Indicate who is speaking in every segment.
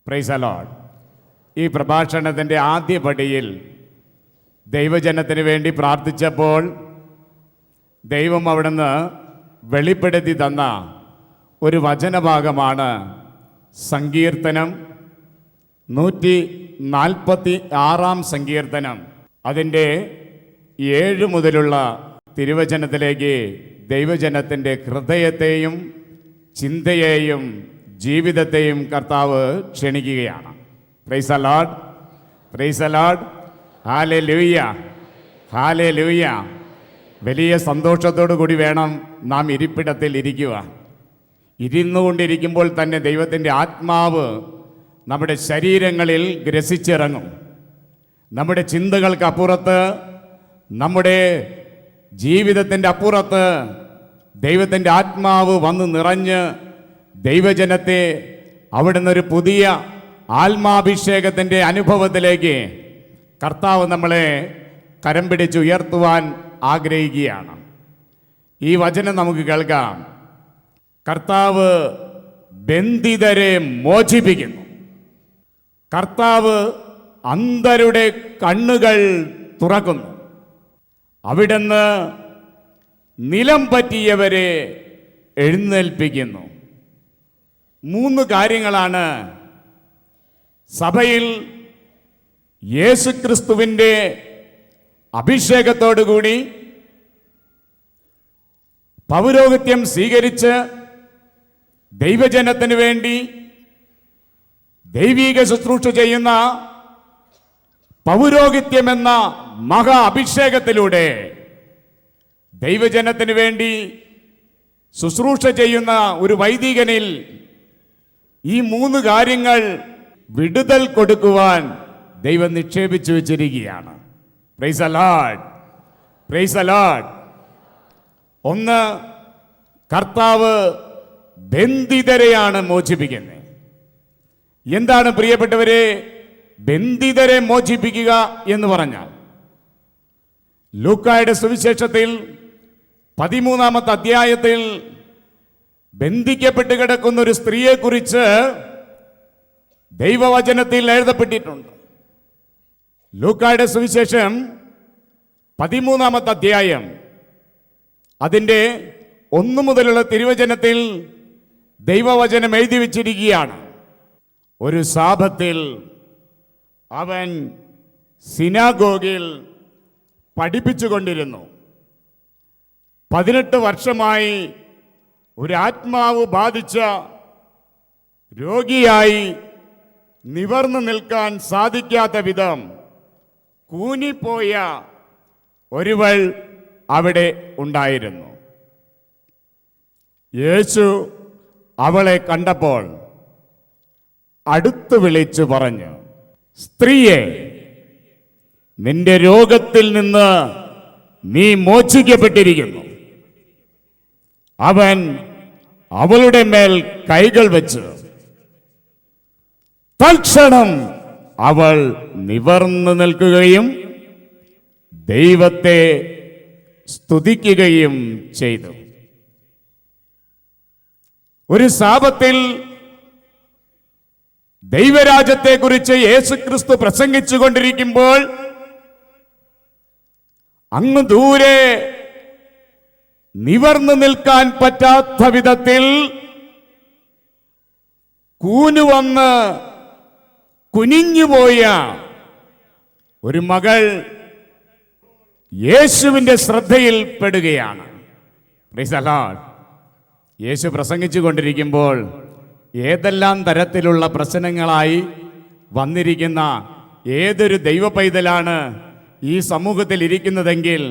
Speaker 1: Price the Lord. ഈ പ്രഭാഷണത്തിൻ്റെ ആദ്യ പടിയിൽ ദൈവജനത്തിന് വേണ്ടി പ്രാർത്ഥിച്ചപ്പോൾ ദൈവം അവിടുന്ന് വെളിപ്പെടുത്തി തന്ന ഒരു വചനഭാഗമാണ് സങ്കീർത്തനം 146 സങ്കീർത്തനം. അതിൻ്റെ 7 മുതലുള്ള തിരുവചനത്തിലേക്ക് ദൈവജനത്തിൻ്റെ ഹൃദയത്തെയും ചിന്തയെയും ജീവിതത്തെയും കർത്താവ് ക്ഷണിക്കുകയാണ്. Price the lord, praise the Lord, hallelujah, hallelujah. വലിയ സന്തോഷത്തോടു കൂടി വേണം നാം ഇരിപ്പിടത്തിൽ ഇരിക്കുക. ഇരുന്നുകൊണ്ടിരിക്കുമ്പോൾ തന്നെ ദൈവത്തിൻ്റെ ആത്മാവ് നമ്മുടെ ശരീരങ്ങളിൽ ഗ്രസിച്ചിറങ്ങും. നമ്മുടെ ചിന്തകൾക്ക് അപ്പുറത്ത്, നമ്മുടെ ജീവിതത്തിൻ്റെ അപ്പുറത്ത് ദൈവത്തിൻ്റെ ആത്മാവ് വന്ന് നിറഞ്ഞ് ദൈവജനത്തെ അവിടുന്ന് ഒരു പുതിയ ആത്മാഭിഷേകത്തിൻ്റെ അനുഭവത്തിലേക്ക് കർത്താവ് നമ്മളെ കരം പിടിച്ചുയർത്തുവാൻ ആഗ്രഹിക്കുകയാണ്. ഈ വചനം നമുക്ക് കേൾക്കാം. കർത്താവ് ബന്ധിതരെ മോചിപ്പിക്കുന്നു. കർത്താവ് അന്ധരുടെ കണ്ണുകൾ തുറക്കുന്നു. അവിടുന്ന് നിലം പറ്റിയവരെ എഴുന്നേൽപ്പിക്കുന്നു. 3 കാര്യങ്ങളാണ് സഭയിൽ യേശുക്രിസ്തുവിൻ്റെ അഭിഷേകത്തോടുകൂടി പൗരോഹിത്യം സ്വീകരിച്ച് ദൈവജനത്തിന് വേണ്ടി ദൈവീക ശുശ്രൂഷ ചെയ്യുന്ന പൗരോഹിത്യമെന്ന മഹാ അഭിഷേകത്തിലൂടെ ദൈവജനത്തിന് വേണ്ടി ശുശ്രൂഷ ചെയ്യുന്ന ഒരു വൈദികനിൽ ഈ 3 കാര്യങ്ങൾ വിടുതൽ കൊടുക്കുവാൻ ദൈവം നിക്ഷേപിച്ചു വെച്ചിരിക്കുകയാണ്. Price the lord, praise the Lord. 1, കർത്താവ് ബന്ധിതരെയാണ് മോചിപ്പിക്കുന്നത്. എന്താണ് പ്രിയപ്പെട്ടവരെ ബന്ധിതരെ മോചിപ്പിക്കുക എന്ന് പറഞ്ഞാൽ? ലൂക്കായുടെ സുവിശേഷത്തിൽ 13-ാമത്തെ അധ്യായത്തിൽ ബന്ധിക്കപ്പെട്ട് കിടക്കുന്ന ഒരു സ്ത്രീയെക്കുറിച്ച് ദൈവവചനത്തിൽ എഴുതപ്പെട്ടിട്ടുണ്ട്. ലൂക്കായുടെ സുവിശേഷം 13-ാമത്തെ അധ്യായം അതിൻ്റെ 1 മുതലുള്ള തിരുവചനത്തിൽ ദൈവവചനം എഴുതി വച്ചിരിക്കുകയാണ്. ഒരു സാബത്തിൽ അവൻ സിനാഗോഗിൽ പഠിപ്പിച്ചുകൊണ്ടിരുന്നു. 18 വർഷമായി ഒരു ആത്മാവ് ബാധിച്ച രോഗിയായി നിവർന്നു നിൽക്കാൻ സാധിക്കാത്ത വിധം കൂനിപ്പോയ ഒരുവൾ അവിടെ ഉണ്ടായിരുന്നു. യേശു അവളെ കണ്ടപ്പോൾ അടുത്ത് വിളിച്ചു പറഞ്ഞു, സ്ത്രീയെ, നിന്റെ രോഗത്തിൽ നിന്ന് നീ മോചിക്കപ്പെട്ടിരിക്കുന്നു. അവൻ അവളുടെ മേൽ കൈകൾ വെച്ച് തൽക്ഷണം അവൾ നിവർന്നു നിൽക്കുകയും ദൈവത്തെ സ്തുതിക്കുകയും ചെയ്തു. ഒരു സാബത്തിൽ ദൈവരാജ്യത്തെക്കുറിച്ച് യേശുക്രിസ്തു പ്രസംഗിച്ചു കൊണ്ടിരിക്കുമ്പോൾ അങ്ങ് ദൂരെ നിവർന്നു നിൽക്കാൻ പറ്റാത്ത വിധത്തിൽ കൂനുവന്ന് കുനിഞ്ഞുപോയ ഒരു മകൾ യേശുവിൻ്റെ ശ്രദ്ധയിൽപ്പെടുകയാണ്. Praise the lord. യേശു പ്രസംഗിച്ചു കൊണ്ടിരിക്കുമ്പോൾ ഏതെല്ലാം തരത്തിലുള്ള പ്രശ്നങ്ങളായി വന്നിരിക്കുന്ന ഏതൊരു ദൈവ പൈതലാണ് ഈ സമൂഹത്തിൽ ഇരിക്കുന്നതെങ്കിൽ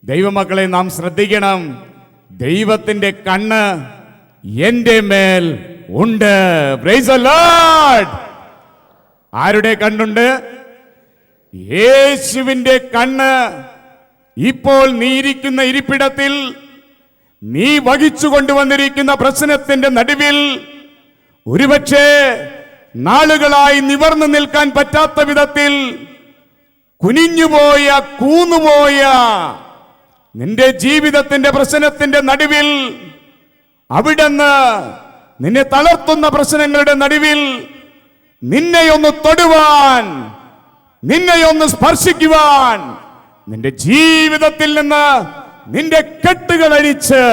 Speaker 1: ദൈവമക്കളെ നാം ശ്രദ്ധിക്കണം. ദൈവത്തിൻ്റെ കണ്ണ് എൻ്റെ മേൽ ഉണ്ട്. Price the Lord. ആരുടെ കണ്ണുണ്ട്? യേശുവിൻ്റെ കണ്ണ്. ഇപ്പോൾ നീ ഇരിക്കുന്ന ഇരിപ്പിടത്തിൽ, നീ വഹിച്ചു കൊണ്ടുവന്നിരിക്കുന്ന പ്രശ്നത്തിന്റെ നടുവിൽ, ഒരുപക്ഷെ നാളുകളായി നിവർന്നു നിൽക്കാൻ പറ്റാത്ത വിധത്തിൽ കുനിഞ്ഞുപോയ കൂന്നുപോയ നിന്റെ ജീവിതത്തിന്റെ പ്രശ്നത്തിന്റെ നടുവിൽ, അവിടുന്ന് നിന്നെ തളർത്തുന്ന പ്രശ്നങ്ങളുടെ നടുവിൽ നിന്നെയൊന്ന് തൊടുവാൻ, നിന്നെയൊന്ന് സ്പർശിക്കുവാൻ, നിന്റെ ജീവിതത്തിൽ നിന്ന് നിന്റെ കെട്ടുകൾ അഴിച്ച്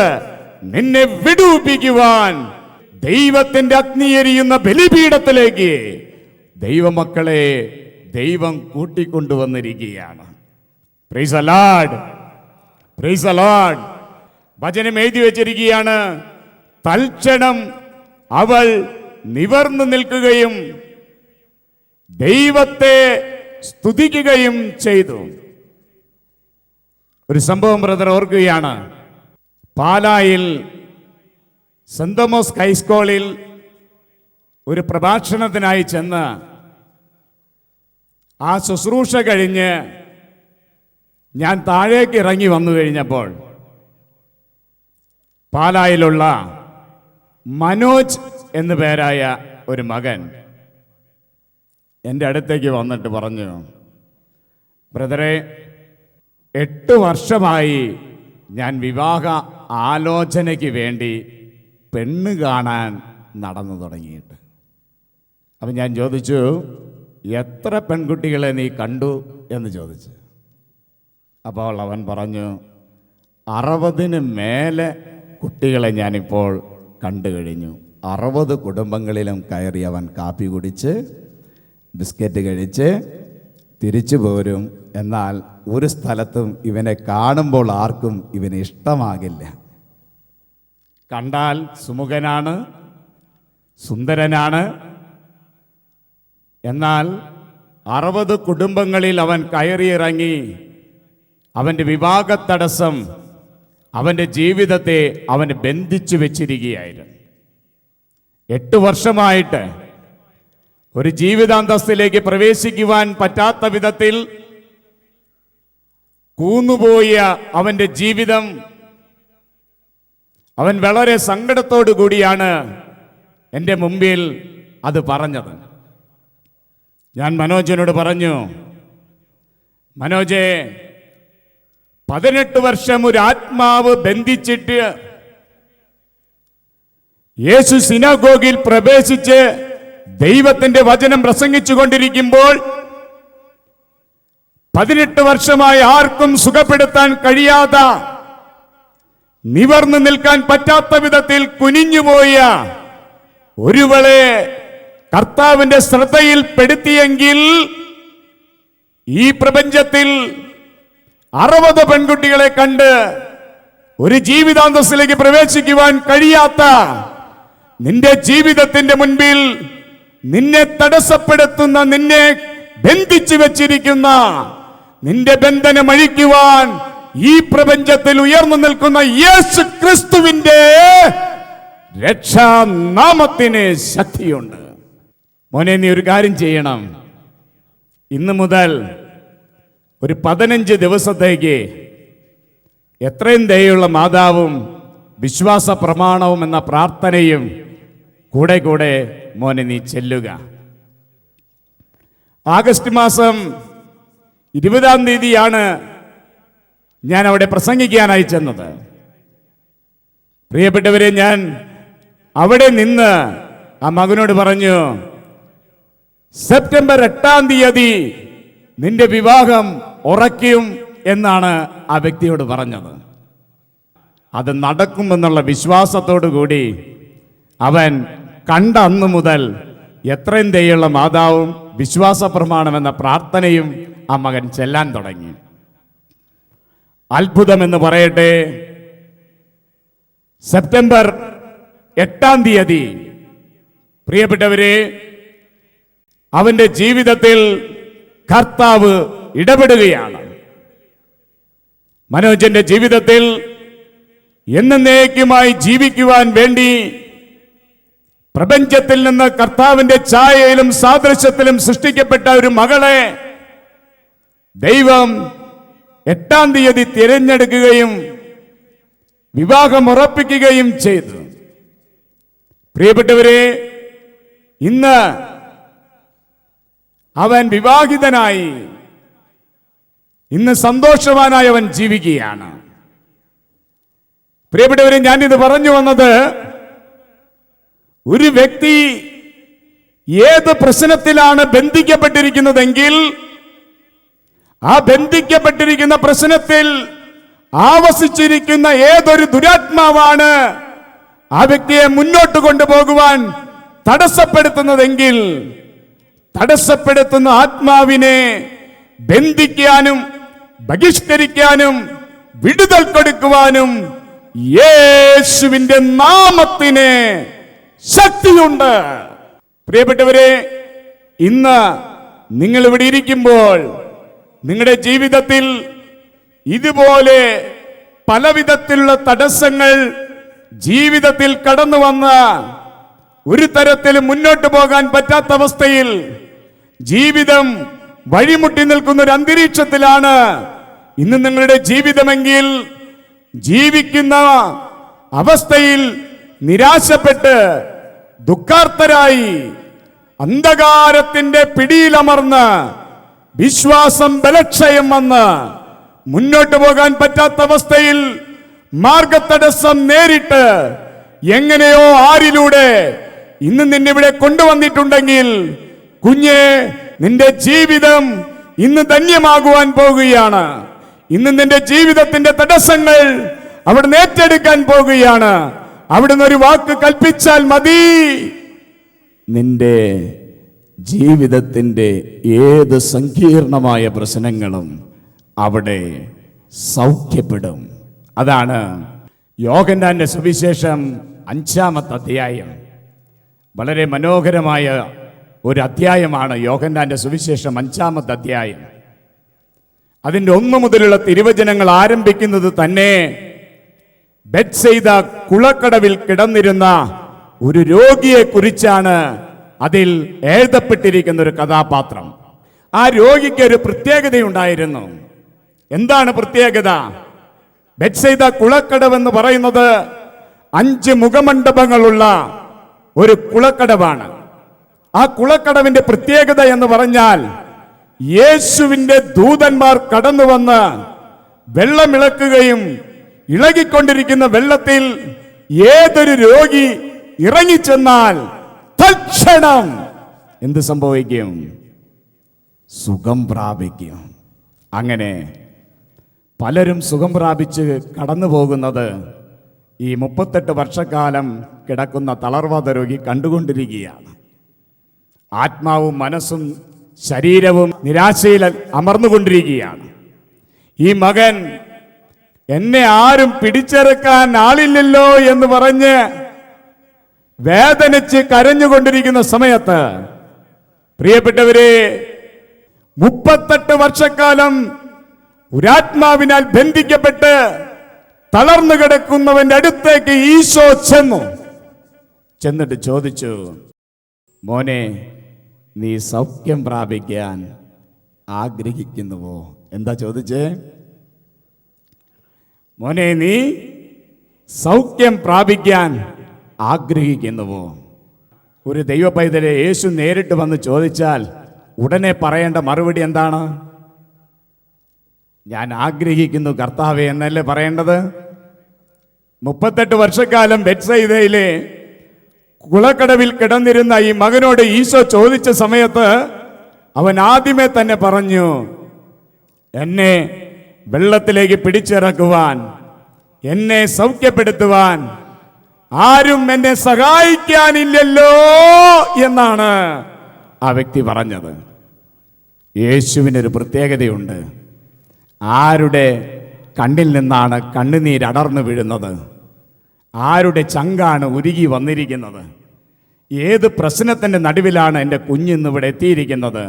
Speaker 1: നിന്നെ വിടുവിപ്പിക്കുവാൻ ദൈവത്തിന്റെ അഗ്നി എരിയുന്ന ബലിപീഠത്തിലേക്ക് ദൈവമക്കളെ ദൈവം കൂട്ടിക്കൊണ്ടുവന്നിരിക്കുകയാണ്. Praise the lord, praise the lord. വചനം എഴുതി വെച്ചിരിക്കുകയാണ്, തൽക്ഷണം അവൾ നിവർന്നു നിൽക്കുകയും ദൈവത്തെ സ്തുതിക്കുകയും ചെയ്തു. ഒരു സംഭവം ബ്രദർ ഓർക്കുകയാണ്. പാലായിൽ സെന്റ് തോമസ് ഹൈസ്കൂളിൽ ഒരു പ്രഭാഷണത്തിനായി ചെന്ന് ആ ശുശ്രൂഷ കഴിഞ്ഞ് ഞാൻ താഴേക്ക് ഇറങ്ങി വന്നു കഴിഞ്ഞപ്പോൾ പാലായിലുള്ള മനോജ് എന്നു പേരായ ഒരു മകൻ എൻ്റെ അടുത്തേക്ക് വന്നിട്ട് പറഞ്ഞു, ബ്രദറെ, 8 വർഷമായി ഞാൻ വിവാഹ ആലോചനയ്ക്ക് വേണ്ടി പെണ്ണ് കാണാൻ നടന്നു തുടങ്ങിയിട്ട്. അപ്പം ഞാൻ ചോദിച്ചു, എത്ര പെൺകുട്ടികളെ നീ കണ്ടു എന്ന് ചോദിച്ചു. അപ്പോൾ അവൻ പറഞ്ഞു, 60 മേലെ കുട്ടികളെ ഞാനിപ്പോൾ കണ്ടു കഴിഞ്ഞു. 60 കുടുംബങ്ങളിലും കയറി അവൻ കാപ്പി കുടിച്ച് ബിസ്ക്കറ്റ് കഴിച്ച് തിരിച്ചു പോരും. എന്നാൽ ഒരു സ്ഥലത്തും ഇവനെ കാണുമ്പോൾ ആർക്കും ഇവന് ഇഷ്ടമാകില്ല. കണ്ടാൽ സുമുഖനാണ്, സുന്ദരനാണ്. എന്നാൽ 60 കുടുംബങ്ങളിൽ അവൻ കയറിയിറങ്ങി അവൻ്റെ വിവാഹ തടസ്സം അവൻ്റെ ജീവിതത്തെ അവന് ബന്ധിച്ചു വെച്ചിരിക്കുകയായിരുന്നു. 8 വർഷമായിട്ട് ഒരു ജീവിതാന്തസ്സിലേക്ക് പ്രവേശിക്കുവാൻ പറ്റാത്ത വിധത്തിൽ കൂന്നുപോയ അവൻ്റെ ജീവിതം അവൻ വളരെ സങ്കടത്തോടു കൂടിയാണ് എൻ്റെ മുമ്പിൽ അത് പറഞ്ഞത്. ഞാൻ മനോജിനോട് പറഞ്ഞു, മനോജെ, 18 വർഷം ഒരു ആത്മാവ് ബന്ധിച്ചിട്ട് യേശു സിനഗോഗിൽ പ്രവേശിച്ച് ദൈവത്തിന്റെ വചനം പ്രസംഗിച്ചു കൊണ്ടിരിക്കുമ്പോൾ 18 വർഷമായി ആർക്കും സുഖപ്പെടുത്താൻ കഴിയാത്ത, നിവർന്നു നിൽക്കാൻ പറ്റാത്ത വിധത്തിൽ കുനിഞ്ഞുപോയ ഒരുവളെ കർത്താവിന്റെ ശ്രദ്ധയിൽപ്പെടുത്തിയെങ്കിൽ ഈ പ്രപഞ്ചത്തിൽ 60 പെൺകുട്ടികളെ കണ്ട് ഒരു ജീവിതാന്തസ്സിലേക്ക് പ്രവേശിക്കുവാൻ കഴിയാത്ത നിന്റെ ജീവിതത്തിന്റെ മുൻപിൽ നിന്നെ തടസ്സപ്പെടുത്തുന്ന, നിന്നെ ബന്ധിച്ചു വെച്ചിരിക്കുന്ന, നിന്റെ ബന്ധനം അഴിക്കുവാൻ ഈ പ്രപഞ്ചത്തിൽ ഉയർന്നു നിൽക്കുന്ന യേശു ക്രിസ്തുവിന്റെ രക്ഷാനാമത്തിന് ശക്തിയുണ്ട്. മോനെ, നീ ഒരു കാര്യം ചെയ്യണം. ഇന്ന് മുതൽ ഒരു 15 ദിവസത്തേക്ക് എത്രയും ദയുള്ള മാതാവും വിശ്വാസ പ്രമാണവും എന്ന പ്രാർത്ഥനയും കൂടെ കൂടെ മോനെ നീ ചെല്ലുക. ആഗസ്റ്റ് മാസം 20-ാം തീയതിയാണ് ഞാൻ അവിടെ പ്രസംഗിക്കാനായി ചെന്നത്. പ്രിയപ്പെട്ടവരെ, ഞാൻ അവിടെ നിന്ന് ആ മകനോട് പറഞ്ഞു, സെപ്റ്റംബർ 8-ാം തീയതി നിന്റെ വിവാഹം ഉറയ്ക്കും എന്നാണ് ആ വ്യക്തിയോട് പറഞ്ഞത്. അത് നടക്കുമെന്നുള്ള വിശ്വാസത്തോടു കൂടി അവൻ കണ്ട അന്ന് മുതൽ എത്രയും ദയുള്ള മാതാവും വിശ്വാസ പ്രമാണമെന്ന പ്രാർത്ഥനയും ആ മകൻ ചെല്ലാൻ തുടങ്ങി. അത്ഭുതമെന്ന് പറയട്ടെ, സെപ്റ്റംബർ 8-ാം തീയതി പ്രിയപ്പെട്ടവരെ, അവന്റെ ജീവിതത്തിൽ കർത്താവ് ഇടപെടുകയാണ്. മനോജന്റെ ജീവിതത്തിൽ എന്നേക്കുമായി ജീവിക്കുവാൻ വേണ്ടി പ്രപഞ്ചത്തിൽ നിന്ന് കർത്താവിന്റെ ഛായയിലും സാദൃശ്യത്തിലും സൃഷ്ടിക്കപ്പെട്ട ഒരു മകളെ ദൈവം 8-ാം തീയതി തിരഞ്ഞെടുക്കുകയും വിവാഹം ഉറപ്പിക്കുകയും ചെയ്തു. പ്രിയപ്പെട്ടവരെ, ഇന്ന് അവൻ വിവാഹിതനായി, ഇന്ന് സന്തോഷവാനായി അവൻ ജീവിക്കുകയാണ്. പ്രിയപ്പെട്ടവരെ, ഞാനിത് പറഞ്ഞു വന്നത്, ഒരു വ്യക്തി ഏത് പ്രശ്നത്തിലാണ് ബന്ധിക്കപ്പെട്ടിരിക്കുന്നതെങ്കിൽ ആ ബന്ധിക്കപ്പെട്ടിരിക്കുന്ന പ്രശ്നത്തിൽ ആവസിച്ചിരിക്കുന്ന ഏതൊരു ദുരാത്മാവാണ് ആ വ്യക്തിയെ മുന്നോട്ട് കൊണ്ടുപോകുവാൻ തടസ്സപ്പെടുത്തുന്നതെങ്കിൽ തടസ്സപ്പെടുത്തുന്ന ആത്മാവിനെ ബന്ധിക്കാനും ബഹിഷ്കരിക്കാനും വിടുതൽ കൊടുക്കുവാനും യേശുവിന്റെ നാമത്തിന് ശക്തിയുണ്ട്. പ്രിയപ്പെട്ടവരെ, ഇന്ന് നിങ്ങൾ ഇവിടെ ഇരിക്കുമ്പോൾ നിങ്ങളുടെ ജീവിതത്തിൽ ഇതുപോലെ പലവിധത്തിലുള്ള തടസ്സങ്ങൾ ജീവിതത്തിൽ കടന്നു വന്ന ഒരു തരത്തിലും മുന്നോട്ട് പോകാൻ പറ്റാത്ത അവസ്ഥയിൽ ജീവിതം വഴിമുട്ടി നിൽക്കുന്ന ഒരു അന്തരീക്ഷത്തിലാണ് ഇന്ന് നിങ്ങളുടെ ജീവിതമെങ്കിൽ, ജീവിക്കുന്ന അവസ്ഥയിൽ നിരാശപ്പെട്ട് ദുഃഖാർത്തരായി അന്ധകാരത്തിന്റെ പിടിയിലമർന്ന് വിശ്വാസം ബലക്ഷയം വന്ന് മുന്നോട്ട് പോകാൻ പറ്റാത്ത അവസ്ഥയിൽ മാർഗതടസ്സം നേരിട്ട് എങ്ങനെയോ ആരിലൂടെ ഇന്ന് നിന്നെ ഇവിടെ കൊണ്ടുവന്നിട്ടുണ്ടെങ്കിൽ കുഞ്ഞെ, നിന്റെ ജീവിതം ഇന്ന് ധന്യമാകുവാൻ പോകുകയാണ്. ഇന്ന് നിന്റെ ജീവിതത്തിന്റെ തടസ്സങ്ങൾ അവിടുന്ന് ഏറ്റെടുക്കാൻ പോകുകയാണ്. അവിടുന്ന് ഒരു വാക്ക് കൽപ്പിച്ചാൽ മതി, നിന്റെ ജീവിതത്തിന്റെ ഏത് സങ്കീർണമായ പ്രശ്നങ്ങളും അവിടെ സൗഖ്യപ്പെടും. അതാണ് യോഹന്നാന്റെ സുവിശേഷം 5-ാമത്തെ അധ്യായം. വളരെ മനോഹരമായ ഒരു അധ്യായമാണ് യോഹന്നാന്റെ സുവിശേഷം 5-ാമത്തെ അധ്യായം. അതിന്റെ 1 മുതലുള്ള തിരുവചനങ്ങൾ ആരംഭിക്കുന്നത് തന്നെ ബെത്സയിദ കുളക്കടവിൽ കിടന്നിരുന്ന ഒരു രോഗിയെ കുറിച്ചാണ്. അതിൽ എഴുതപ്പെട്ടിരിക്കുന്ന ഒരു കഥാപാത്രം. ആ രോഗിക്ക് ഒരു പ്രത്യേകതയുണ്ടായിരുന്നു. എന്താണ് പ്രത്യേകത? ബെത്സയിദ കുളക്കടവ് എന്ന് പറയുന്നത് 5 മുഖമണ്ഡപങ്ങളുള്ള ഒരു കുളക്കടവാണ്. ആ കുളക്കടവിന്റെ പ്രത്യേകത എന്ന് പറഞ്ഞാൽ യേശുവിന്റെ ദൂതന്മാർ കടന്നു വന്ന് വെള്ളമിളക്കുകയും ഇളകിക്കൊണ്ടിരിക്കുന്ന വെള്ളത്തിൽ ഏതൊരു രോഗി ഇറങ്ങിച്ചെന്നാൽ തൽക്ഷണം എന്ത് സംഭവിക്കും? സുഖം പ്രാപിക്കും. അങ്ങനെ പലരും സുഖം പ്രാപിച്ച് കടന്നു പോകുന്നത് ഈ 38 വർഷക്കാലം കിടക്കുന്ന തളർവാദ രോഗി കണ്ടുകൊണ്ടിരിക്കുകയാണ്. ആത്മാവും മനസ്സും ശരീരവും നിരാശയിൽ അമർന്നുകൊണ്ടിരിക്കുകയാണ്. ഈ മകൻ, എന്നെ ആരും പിടിച്ചെടുക്കാൻ ആളില്ലല്ലോ എന്ന് പറഞ്ഞ് വേദനിച്ച് കരഞ്ഞുകൊണ്ടിരിക്കുന്ന സമയത്ത്, പ്രിയപ്പെട്ടവരെ, 38 വർഷക്കാലം ഒരാത്മാവിനാൽ ബന്ധിക്കപ്പെട്ട് തളർന്നു കിടക്കുന്നവന്റെ അടുത്തേക്ക് ഈശോ ചെന്നിട്ട് ചോദിച്ചു, മോനെ, നീ സൗഖ്യം പ്രാപിക്കാൻ ആഗ്രഹിക്കുന്നുവോ? എന്താ ചോദിച്ചേ? മോനെ, നീ സൗഖ്യം പ്രാപിക്കാൻ ആഗ്രഹിക്കുന്നുവോ? ഒരു ദൈവ പൈതലെ യേശു നേരിട്ട് വന്ന് ചോദിച്ചാൽ ഉടനെ പറയേണ്ട മറുപടി എന്താണ്? ഞാൻ ആഗ്രഹിക്കുന്നു കർത്താവേ എന്നല്ലേ പറയേണ്ടത്? 38 വർഷക്കാലം ബെത്സയിദയിലെ കുളക്കടവിൽ കിടന്നിരുന്ന ഈ മകനോട് ഈശോ ചോദിച്ച സമയത്ത് അവൻ ആദ്യമേ തന്നെ പറഞ്ഞു, എന്നെ വെള്ളത്തിലേക്ക് പിടിച്ചിറക്കുവാൻ, എന്നെ സൗഖ്യപ്പെടുത്തുവാൻ ആരും എന്നെ സഹായിക്കാനില്ലല്ലോ എന്നാണ് ആ വ്യക്തി പറഞ്ഞത്. യേശുവിനൊരു പ്രത്യേകതയുണ്ട്. ആരുടെ കണ്ണിൽ നിന്നാണ് കണ്ണുനീരടർന്നു വീഴുന്നത്? ആരുടെ ചങ്കാണ് ഉരുകി വന്നിരിക്കുന്നത്? ഏത് പ്രശ്നത്തിൻ്റെ നടുവിലാണ് എൻ്റെ കുഞ്ഞിന്ന് ഇവിടെ എത്തിയിരിക്കുന്നത്?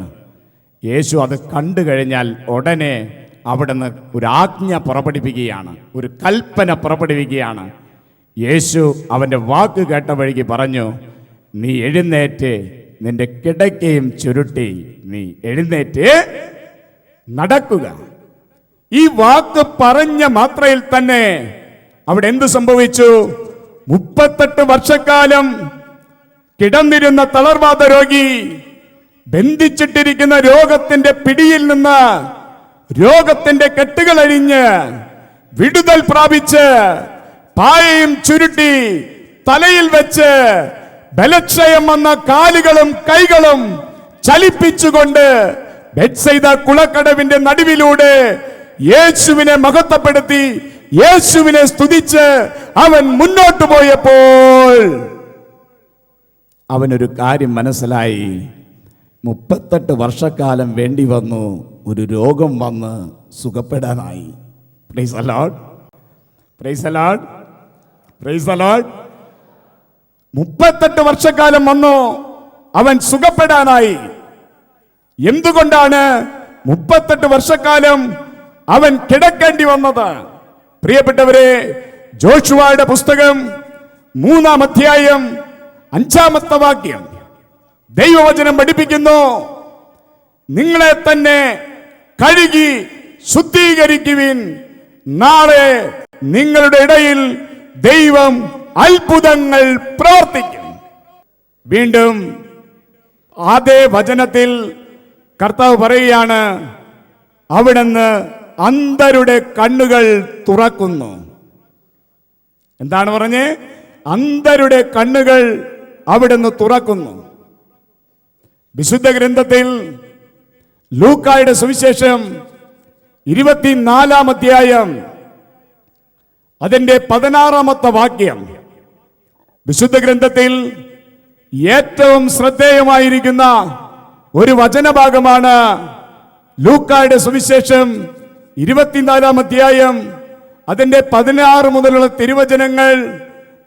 Speaker 1: യേശു അത് കണ്ടു കഴിഞ്ഞാൽ ഉടനെ അവിടുന്ന് ഒരു ആജ്ഞ പുറപ്പെടുവിക്കുകയാണ്, ഒരു കൽപ്പന പുറപ്പെടുവിക്കുകയാണ്. യേശു അവൻ്റെ വാക്ക് കേട്ട വഴിക്ക് പറഞ്ഞു, നീ എഴുന്നേറ്റ് നിന്റെ കിടക്കയും ചുരുട്ടി നീ എഴുന്നേറ്റ് നടക്കുക. ഈ വാക്ക് പറഞ്ഞ മാത്രയിൽ തന്നെ അവിടെ എന്ത് സംഭവിച്ചു? 38 വർഷക്കാലം കിടന്നിരുന്ന തളർവാദ രോഗി ബന്ധിച്ചിട്ടിരിക്കുന്ന രോഗത്തിന്റെ പിടിയിൽ നിന്ന് രോഗത്തിന്റെ കെട്ടുകൾ അഴിഞ്ഞ് വിടുതൽ പ്രാപിച്ച് പായയും ചുരുട്ടി തലയിൽ വെച്ച് ബലക്ഷയം വന്ന കാലുകളും കൈകളും ചലിപ്പിച്ചുകൊണ്ട് ബെത്സൈദ കുളക്കടവിന്റെ നടുവിലൂടെ യേശുവിനെ മഹത്വപ്പെടുത്തി യേശുവിനെ സ്തുതിച്ച് അവൻ മുന്നോട്ട് പോയപ്പോൾ അവനൊരു കാര്യം മനസ്സിലായി. 38 വർഷക്കാലം വേണ്ടി വന്നു ഒരു രോഗം വന്ന് സുഖപ്പെടാനായി. Praise the lord, praise the lord, praise the lord. 38 വർഷക്കാലം വന്നു അവൻ സുഖപ്പെടാനായി. എന്തുകൊണ്ടാണ് 38 വർഷക്കാലം അവൻ കിടക്കേണ്ടി വന്നത്? പ്രിയപ്പെട്ടവരെ, ജോഷുവയുടെ പുസ്തകം 3-ാം അധ്യായം 5-ാമത്തെ വാക്യം ദൈവവചനം പഠിപ്പിക്കുന്നു, നിങ്ങളെ തന്നെ കഴുകി ശുദ്ധീകരിക്കുവിൻ, നാളെ നിങ്ങളുടെ ഇടയിൽ ദൈവം അത്ഭുതങ്ങൾ പ്രവർത്തിക്കും. വീണ്ടും അതേ വചനത്തിൽ കർത്താവ് പറയുകയാണ്, അവിടുന്ന് അന്ധരുടെ കണ്ണുകൾ തുറക്കുന്നു. എന്താണ് പറഞ്ഞേ? അന്ധരുടെ കണ്ണുകൾ അവിടുന്ന് തുറക്കുന്നു. വിശുദ്ധ ഗ്രന്ഥത്തിൽ ലൂക്കായുടെ സുവിശേഷം 24-ാം അധ്യായം അതിന്റെ 16-ാമത്തെ വാക്യം, വിശുദ്ധ ഗ്രന്ഥത്തിൽ ഏറ്റവും ശ്രദ്ധേയമായിരിക്കുന്ന ഒരു വചനഭാഗമാണ്. ലൂക്കായുടെ സുവിശേഷം 24-ാം അധ്യായം അതിന്റെ 16 മുതലുള്ള തിരുവചനങ്ങൾ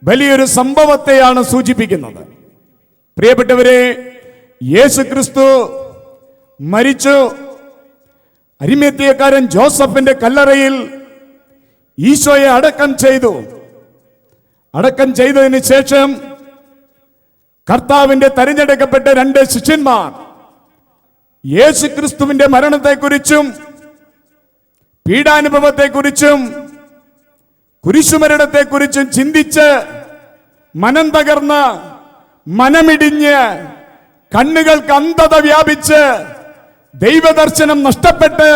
Speaker 1: വലിയൊരു സംഭവത്തെയാണ് സൂചിപ്പിക്കുന്നത്. പ്രിയപ്പെട്ടവരെ, യേശുക്രിസ്തു മരിച്ചു. അരിമത്ഥ്യക്കാരൻ ജോസഫിന്റെ കല്ലറയിൽ ഈശോയെ അടക്കം ചെയ്തു. അടക്കം ചെയ്തതിന് ശേഷം കർത്താവിന്റെ തെരഞ്ഞെടുക്കപ്പെട്ട 2 ശിഷ്യന്മാർ യേശുക്രിസ്തുവിന്റെ മരണത്തെക്കുറിച്ചും പീഡാനുഭവത്തെക്കുറിച്ചും കുരിശുമരണത്തെക്കുറിച്ചും ചിന്തിച്ച് മനം തകർന്ന് മനമിടിഞ്ഞ് കണ്ണുകൾക്ക് അന്ധത വ്യാപിച്ച് ദൈവദർശനം നഷ്ടപ്പെട്ട്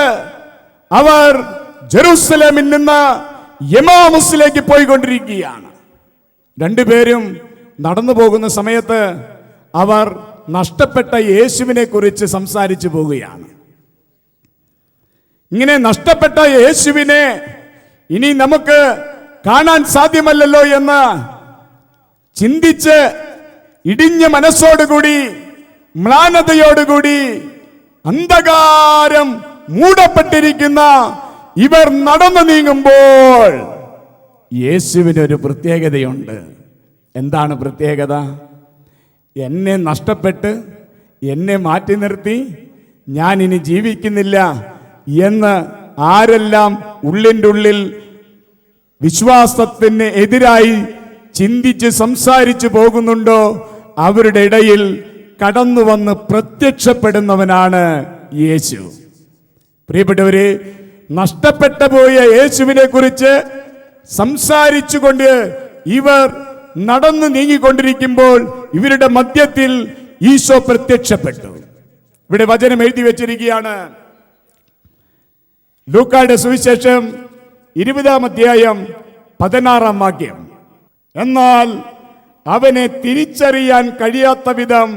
Speaker 1: അവർ ജെറുസലേമിൽ നിന്ന് എമാവുസിലേക്ക് പോയിക്കൊണ്ടിരിക്കുകയാണ്. 2 പേരും നടന്നു പോകുന്ന സമയത്ത് അവർ നഷ്ടപ്പെട്ട യേശുവിനെ കുറിച്ച് സംസാരിച്ചു പോവുകയാണ്. ഇങ്ങനെ നഷ്ടപ്പെട്ട യേശുവിനെ ഇനി നമുക്ക് കാണാൻ സാധ്യമല്ലല്ലോ എന്ന് ചിന്തിച്ച് ഇടിഞ്ഞ മനസ്സോടുകൂടി മ്ലാനതയോടുകൂടി അന്ധകാരം മൂടപ്പെട്ടിരിക്കുന്ന ഇവർ നടന്നു നീങ്ങുമ്പോൾ യേശുവിനൊരു പ്രത്യേകതയുണ്ട്. എന്താണ് പ്രത്യേകത? എന്നെ നഷ്ടപ്പെട്ട് എന്നെ മാറ്റി നിർത്തി ഞാൻ ഇനി ജീവിക്കുന്നില്ല എന്ന് ആരെല്ലാം ഉള്ളിൻ്റെ ഉള്ളിൽ വിശ്വാസത്തിന് എതിരായി ചിന്തിച്ച് സംസാരിച്ചു പോകുന്നുണ്ടോ അവരുടെ ഇടയിൽ കടന്നു വന്ന് പ്രത്യക്ഷപ്പെടുന്നവനാണ് യേശു. പ്രിയപ്പെട്ടവരെ, നഷ്ടപ്പെട്ടു പോയ യേശുവിനെ കുറിച്ച് സംസാരിച്ചുകൊണ്ട് ഇവർ നടന്നു നീങ്ങിക്കൊണ്ടിരിക്കുമ്പോൾ ഇവരുടെ മധ്യത്തിൽ ഈശോ പ്രത്യക്ഷപ്പെട്ടു. ഇവിടെ വചനം എഴുതി വെച്ചിരിക്കുകയാണ്. ലൂക്കായുടെ സുവിശേഷം 20-ാം അധ്യായം 16-ാം വാക്യം. എന്നാൽ അവനെ തിരിച്ചറിയാൻ കഴിയാത്ത വിധം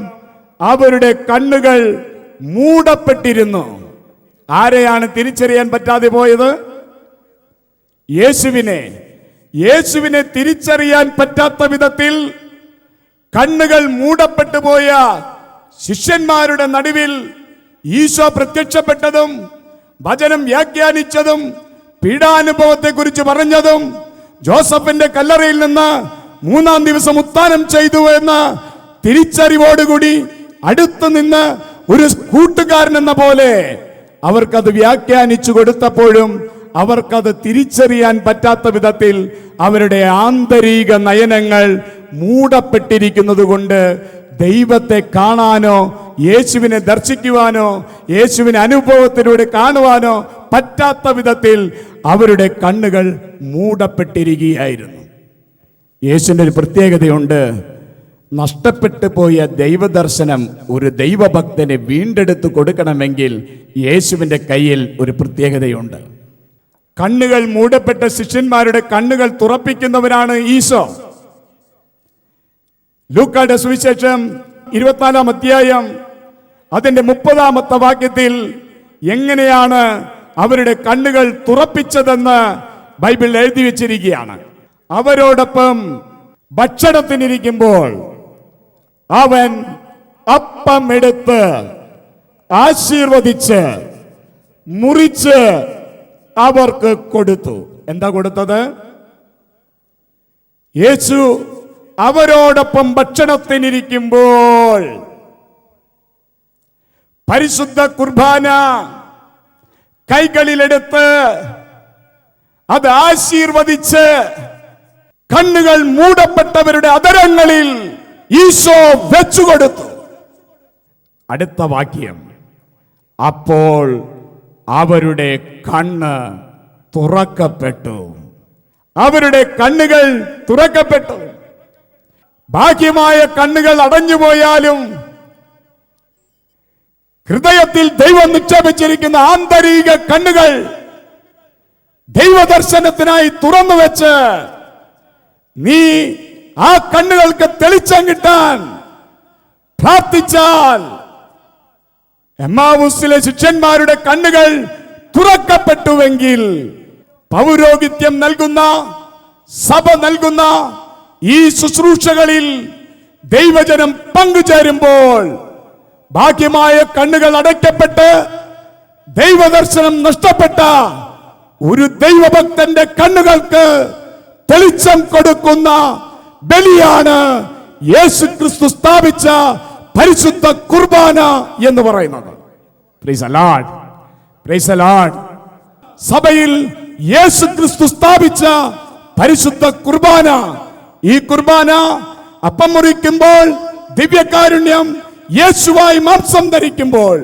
Speaker 1: അവരുടെ കണ്ണുകൾ മൂടപ്പെട്ടിരുന്നു. ആരെയാണ് തിരിച്ചറിയാൻ പറ്റാതെ പോയത്? യേശുവിനെ തിരിച്ചറിയാൻ പറ്റാത്ത വിധത്തിൽ കണ്ണുകൾ മൂടപ്പെട്ടു പോയ ശിഷ്യന്മാരുടെ നടുവിൽ ഈശോ പ്രത്യക്ഷപ്പെട്ടതും വചനം വ്യാഖ്യാനിച്ചതും പീഡാനുഭവത്തെ കുറിച്ച് പറഞ്ഞതും ജോസഫിന്റെ കല്ലറയിൽ നിന്ന് 3-ാം ദിവസം ഉത്ഥാനം ചെയ്തു എന്ന തിരിച്ചറിവോടുകൂടി അടുത്തു നിന്ന് ഒരു കൂട്ടുകാരൻ എന്ന പോലെ അവർക്കത് വ്യാഖ്യാനിച്ചു കൊടുത്തപ്പോഴും അവർക്കത് തിരിച്ചറിയാൻ പറ്റാത്ത വിധത്തിൽ അവരുടെ ആന്തരിക നയനങ്ങൾ മൂടപ്പെട്ടിരിക്കുന്നത് കൊണ്ട് ദൈവത്തെ കാണാനോ യേശുവിനെ ദർശിക്കുവാനോ യേശുവിനെ അനുഭവത്തിലൂടെ കാണുവാനോ പറ്റാത്ത വിധത്തിൽ അവരുടെ കണ്ണുകൾ മൂടപ്പെട്ടിരിക്കുകയായിരുന്നു. യേശുവിൻ്റെ ഒരു പ്രത്യേകതയുണ്ട്. നഷ്ടപ്പെട്ടു പോയ ദൈവദർശനം ഒരു ദൈവഭക്തന് വീണ്ടെടുത്ത് കൊടുക്കണമെങ്കിൽ യേശുവിൻ്റെ കയ്യിൽ ഒരു പ്രത്യേകതയുണ്ട്. കണ്ണുകൾ മൂടപ്പെട്ട ശിഷ്യന്മാരുടെ കണ്ണുകൾ തുറപ്പിക്കുന്നവനാണ് ഈശോ. ലൂക്കായുടെ സുവിശേഷം 24-ാം അധ്യായം അതിന്റെ 30-ാമത്തെ വാക്യത്തിൽ എങ്ങനെയാണ് അവരുടെ കണ്ണുകൾ തുറപ്പിച്ചതെന്ന് ബൈബിൾ എഴുതി വെച്ചിരിക്കുകയാണ്. അവരോടൊപ്പം ഭക്ഷണത്തിനിരിക്കുമ്പോൾ അവൻ അപ്പം എടുത്ത് ആശീർവദിച്ച് മുറിച്ച് അവർക്ക് കൊടുത്തു. എന്താ കൊടുത്തത്? യേശു അവരോടൊപ്പം ഭക്ഷണത്തിനിരിക്കുമ്പോൾ പരിശുദ്ധ കുർബാന കൈകളിലെടുത്ത് അത് ആശീർവദിച്ച് കണ്ണുകൾ മൂടപ്പെട്ടവരുടെ അധരങ്ങളിൽ ഈശോ വെച്ചുകൊടുത്തു. അടുത്ത വാക്യം, അപ്പോൾ അവരുടെ കണ്ണ് തുറക്കപ്പെട്ടു. അവരുടെ കണ്ണുകൾ തുറക്കപ്പെട്ടു. ബാഹ്യമായ കണ്ണുകൾ അടഞ്ഞുപോയാലും ഹൃദയത്തിൽ ദൈവം നിക്ഷേപിച്ചിരിക്കുന്ന ആന്തരിക കണ്ണുകൾ ദൈവദർശനത്തിനായി തുറന്നു വെച്ച് നീ ആ കണ്ണുകൾക്ക് തെളിച്ചം കിട്ടാൻ പ്രാർത്ഥിച്ചാൽ എമ്മാവൂസിലെ ശിഷ്യന്മാരുടെ കണ്ണുകൾ തുറക്കപ്പെട്ടുവെങ്കിൽ പൗരോഹിത്യം നൽകുന്ന സഭ നൽകുന്ന ഈ ശുശ്രൂഷകളിൽ ദൈവജനം പങ്കുചേരുമ്പോൾ ബാഹ്യമായ കണ്ണുകൾ അടയ്ക്കപ്പെട്ട് ദൈവദർശനം നഷ്ടപ്പെട്ട ഒരു ദൈവഭക്തന്റെ കണ്ണുകൾക്ക് തെളിച്ചം കൊടുക്കുന്ന ബലിയാണ് യേശുക്രിസ്തു സ്ഥാപിച്ച പരിശുദ്ധ കുർബാന എന്ന് പറയുന്നത്. Price the lord, praise the Lord. സഭയിൽ യേശുക്രിസ്തു സ്ഥാപിച്ച പരിശുദ്ധ കുർബാന, ഈ കുർബാന അപ്പം മുറിക്കുമ്പോൾ ദിവ്യകാരുണ്യം യേശുവായി മാംസം ധരിക്കുമ്പോൾ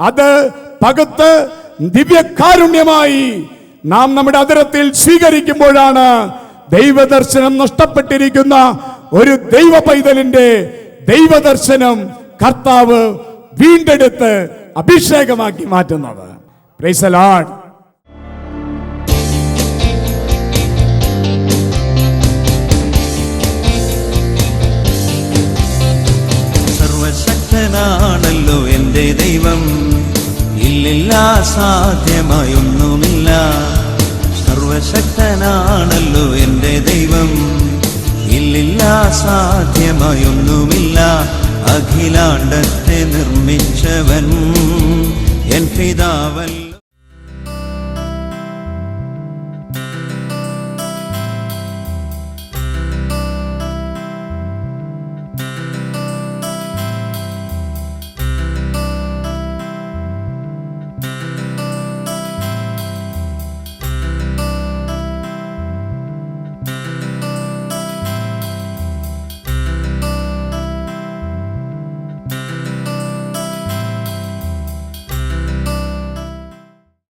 Speaker 1: അത് പകുത്ത് ദിവ്യകാരുണ്യമായി നാം നമ്മുടെ അധരത്തിൽ സ്വീകരിക്കുമ്പോഴാണ് ദൈവദർശനം നഷ്ടപ്പെട്ടിരിക്കുന്ന ഒരു ദൈവ പൈതലിന്റെ ദൈവദർശനം കർത്താവ് വീണ്ടെടുത്ത് അഭിഷേകമാക്കി മാറ്റുന്നത്. Price the Lord.
Speaker 2: സർവശക്തനാണല്ലോ എൻ്റെ ദൈവം, ഇല്ലില്ല സാധ്യമായൊന്നുമില്ല. സർവശക്തനാണല്ലോ എൻ്റെ ദൈവം, ഇല്ലില്ല സാധ്യമായൊന്നുമില്ല. അഖിലാണ്ടത്തെ നിർമ്മിച്ചവൻ എൻ പിതാവല്ലോ.